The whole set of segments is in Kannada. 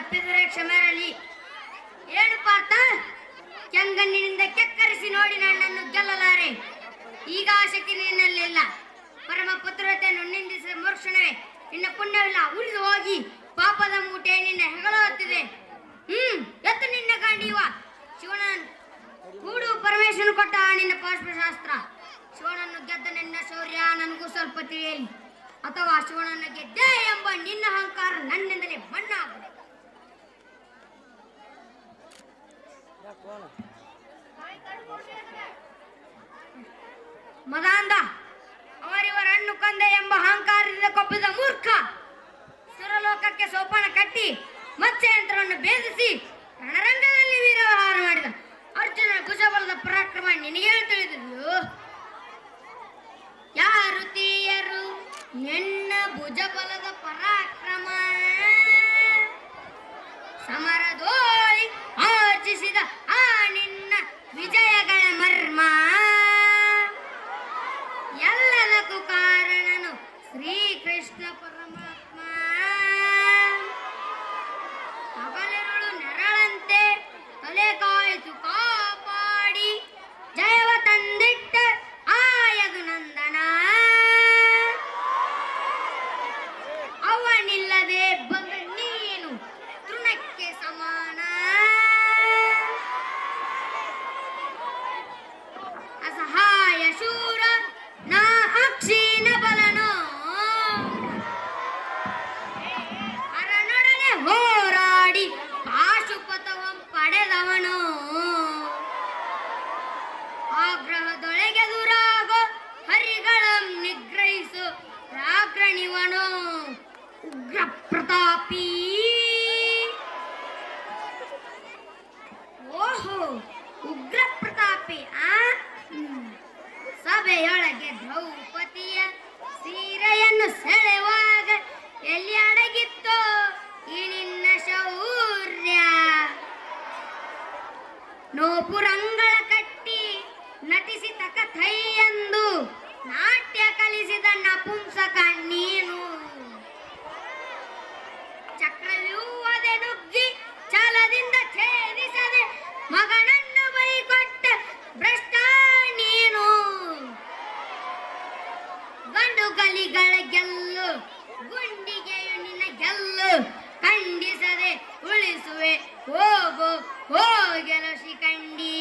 ತಪ್ಪಿದರೆ ಕ್ಷಮೆರಲಿ. ಏನು ಪಾರ್ಥ, ಕೆಂಗಣ್ಣಿನಿಂದ ಕೆಕ್ಕರಿಸಿ ನೋಡಿ ನನ್ನನ್ನು ಗೆಲ್ಲಲಾರೆ. ಈಗ ಆಸಕ್ತಿ ನಿನ್ನಲ್ಲಿಲ್ಲ. ಪರಮ ಪುತ್ರತೆಯನ್ನು ನಿಂದಿಸಿದ ಮರುಕ್ಷಣವೇ ನಿನ್ನ ಪುಣ್ಯವಿಲ್ಲ, ಉಳಿದು ಹೋಗಿ ಪಾಪದ ಮೂಟೆ ನಿನ್ನ ಹೆಗಲುತ್ತಿದೆ. ಎತ್ತು ನಿನ್ನ ಗಾಂಡೀವ. ಶಿವನ ಕೂಡು ಪರಮೇಶ್ವರನು ಕೊಟ್ಟ ನಿನ್ನ ಪಾರ್ಶ್ವಶಾಸ್ತ್ರ. ಶಿವನನ್ನು ಗೆದ್ದ ನಿನ್ನ ಶೌರ್ಯ ನನಗೂ ಸ್ವಲ್ಪ ತಿಳಿಯಲಿ, ಅಥವಾ ಶಿವನನ್ನು ಗೆದ್ದೆ ಎಂಬ ನಿನ್ನ ಅಹಂಕಾರ ನನ್ನಿಂದಲೇ ಮಣ್ಣಾಗು. ಮದಾಂಧ, ಅವರಿವರನ್ನು ಕೊಂದೆ ಎಂಬ ಅಹಂಕಾರದಿಂದ ಕೊಪ್ಪಿದ ಮೂರ್ಖ. ಸುರಲೋಕಕ್ಕೆ ಸೋಪಾನ ಕಟ್ಟಿ ಮತ್ಸ್ಯಯಂತ್ರವನ್ನು ಭೇದಿಸಿ ರಣರಂಗದಲ್ಲಿ ವೀರವಹಾರ ಮಾಡಿದ ಅರ್ಜುನ ಭುಜಬಲದ ಪರಾಕ್ರಮ ನಿನಗೆ ತಿಳಿದಿದೆಯೋ? ಯಾರು ತೀಯರು ನಿನ್ನ ಭುಜಬಲದ ಪರಾಕ್ರಮ? ಸಮರದೋಳಿ ಆರ್ಜಿಸಿದ ಆ ನಿನ್ನ ವಿಜಯಗಳ ಮರ್ಮ. ಎಲ್ಲದಕ್ಕೂ ಕಾರಣನು ಶ್ರೀಕೃಷ್ಣ ಪರಮಾತ್ಮ. ಹಗಲಿರುಳು ನೆರಳಂತೆ ತಲೆ ಕಾಯಿತು ಕಾಪಾಡಿ ಜಯವ ತಂದಿಟ್ಟ ಆಯದು ನಂದನ. ಅವನಿಲ್ಲದೆ ಬಂದ ನೀನು ತೃಣಕ್ಕೆ ಸಮಾನ. ಅಸಹಾಯ ಶೂರ ನಾ ಅಕ್ಷೀಣ ಬಲನು, ಹರನೊಡನೆ ಹೋರಾಡಿ ಪಾಶುಪತವಂ ಪಡೆದವನು. ಆಗ್ರಹದೊಳಗೆ ದುರಾಗೋ ಹರಿಗಳಂ ನಿಗ್ರಹಿಸು ರಾಗ್ರಣಿವನು. ಉಗ್ರ ಪ್ರತಾಪಿ. ಓಹೋ, ಉಗ್ರ ಪ್ರತಾಪಿ. ಸಭೆಯೊಳಗೆ ದ್ರೌಪದಿಯ ಸೀರೆಯನ್ನು ಸೆಳೆವಾಗ ಎಲ್ಲಿ ಅಡಗಿತ್ತೋ ಈ ನಿನ್ನ ಶೌರ್ಯ? ನೋಪುರಂಗಳ ಕಟ್ಟಿ ನಟಿಸಿ ತಕಥೈ ಎಂದು ನಾಟ್ಯ ಕಲಿಸಿದ ನಪುಂಸಕ ನೀನು. ಚಕ್ರವ್ಯೂಹದೆ ನುಗ್ಗಿ ಛಲದಿಂದ ಛೇದಿಸದೆ ಮಗನನ್ನು ಬೈಕೊಟ್ಟ ಭ್ರಷ್ಟ ನೀನು. ಗಂಡು ಗಲಿಗಳ ಗೆಲ್ಲು ಗುಂಡಿಗೆಯು ನಿನ್ನ ಗೆಲ್ಲು. ಖಂಡಿಸದೆ ಉಳಿಸುವೆ ಹೋಗು ಹೋಗೆಲು ಶಿಖಂಡಿ.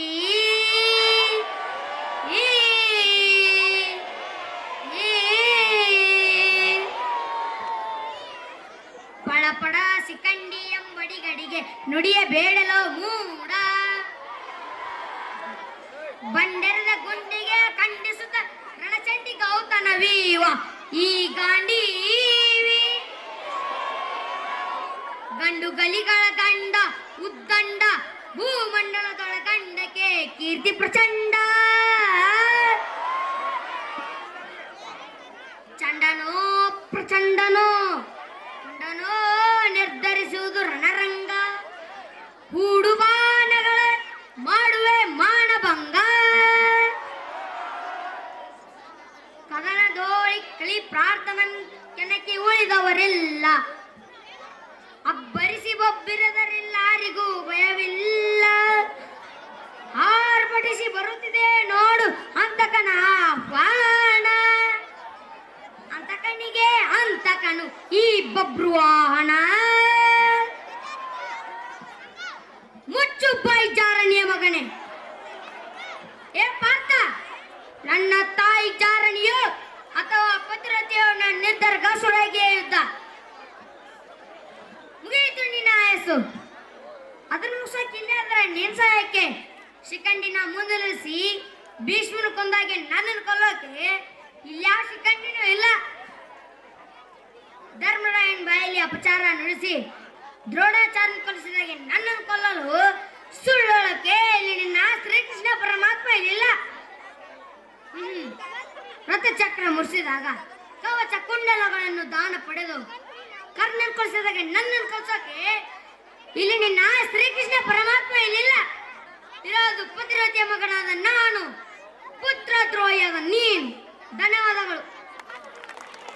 ಪಳಪಡ ಶಿಖಂಡಿ ಎಂಬಡಿಗಡಿಗೆ ನುಡಿಯ ಬೇಡಲೋ ಮೂಡ. ಬಂಡೆರದ ಗುಂಡಿಗೆ ಖಂಡಿಸುತ್ತ ರಣಚಂಡಿ ಗೌತನವೀವ ಈ ಗಾಂಡೀವಿ. ಗಂಡು ಗಲಿಗಳ ಗಂಡ ಉದ್ದಂಡ ಭೂಮಂಡಲದೊಳ ಗಂಡಕ್ಕೆ ಕೀರ್ತಿ ಪ್ರಚಂಡ. ಚಂಡನೋ ಪ್ರಚಂಡನೋ ಚಂಡನೋ ನಿರ್ಧರಿಸುವುದು ರಣರಂಗ. ಹೂಡುಬಾಣಗಳ ಮಾಡುವೆ ಮಾನಭಂಗ. ಕದನದೋಳಿ ಕಳಿ ಪ್ರಾರ್ಥನನ್ ಕೆನಕಿ ಉಳಿದವರಿಲ್ಲ. ಅಬ್ಬರಿಸಿ ಬೊಬ್ಬಿರದರಿಲ್ಲಾರಿಗೂ ಭಯವಿಲ್ಲ. ಆರ್ಭಟಿಸಿ ಬರುತ್ತಿದೆ ನೋಡು ಅಂತಕನ ಆಹ್ವಾನ. ಅಂತಕನಿಗೆ ಅಂತಕನು ಈ ಬಬ್ರುವಾಹನ. ಮುಚ್ಚು ಬಾಯಿ ಜಾರಣಿಯ ಮಗನೇ. ಏ ಪಾರ್ಥ, ನನ್ನ ತಾಯಿ ಜಾರಣಿಯೋ ಅಥವಾ ಪತಿರತೆಯೋ ನನ್ನ ನಿರ್ಧಾರಗಾಸುರಾಗಿಯೇ ಯುದ್ಧ ಮುಗಿಯಿತು. ನಿನ್ನ ಆಯಸ್ಸು ಅದನ್ನು ಮುಗಿಸೋಕಿಲ್ಲ ಅಂದ್ರೆ ನೀನ್ ಸಹಾಯಕ್ಕೆ ಶಿಖಂಡಿನ ಮುಂದಿರಿಸಿ ಭೀಷ್ಮನ ಕೊಂದಾಗೆ ನನ್ನನ್ನು ಕೊಲ್ಲೋಕೆ ಇಲ್ಯಾ ಶಿಖಂಡಿನೂ ಇಲ್ಲ. ಧರ್ಮರಾಯನ್ ಬಾಯಲ್ಲಿ ಅಪಚಾರ ನುಡಿಸಿ ದ್ರೋಣಾಚಾರ್ಯ ಕೊಲಿಸಿದಾಗೆ ನನ್ನನ್ನು ಕೊಲ್ಲಲು ಸುಳ್ಳೋಳಕ್ಕೆ ಇಲ್ಲಿ ನಿನ್ನ ಶ್ರೀಕೃಷ್ಣ ಪರಮಾತ್ಮ ಇಲ್ಲ. ರಥಚಕ್ರ ಮುರಿಸಿದಾಗ ಕವಚ ಕುಂಡಲಗಳನ್ನು ದಾನ ಪಡೆದು ಕರ್ಣನ್ ಕೊಲಿಸಿದಾಗ ನನ್ನನ್ನು ಕೊಲ್ಸೋಕೆ ಇಲ್ಲಿ ನಿನ್ನ ಶ್ರೀಕೃಷ್ಣ ಪರಮಾತ್ಮ ಇಲ್ಲಿಲ್ಲ. ಇರೋದು ಪತಿರತಿಯ ಮಗನಾದ ನಾನು, ಪುತ್ರ ದ್ರೋಹಿಯಾದ ನೀನು. ಧನ್ಯವಾದ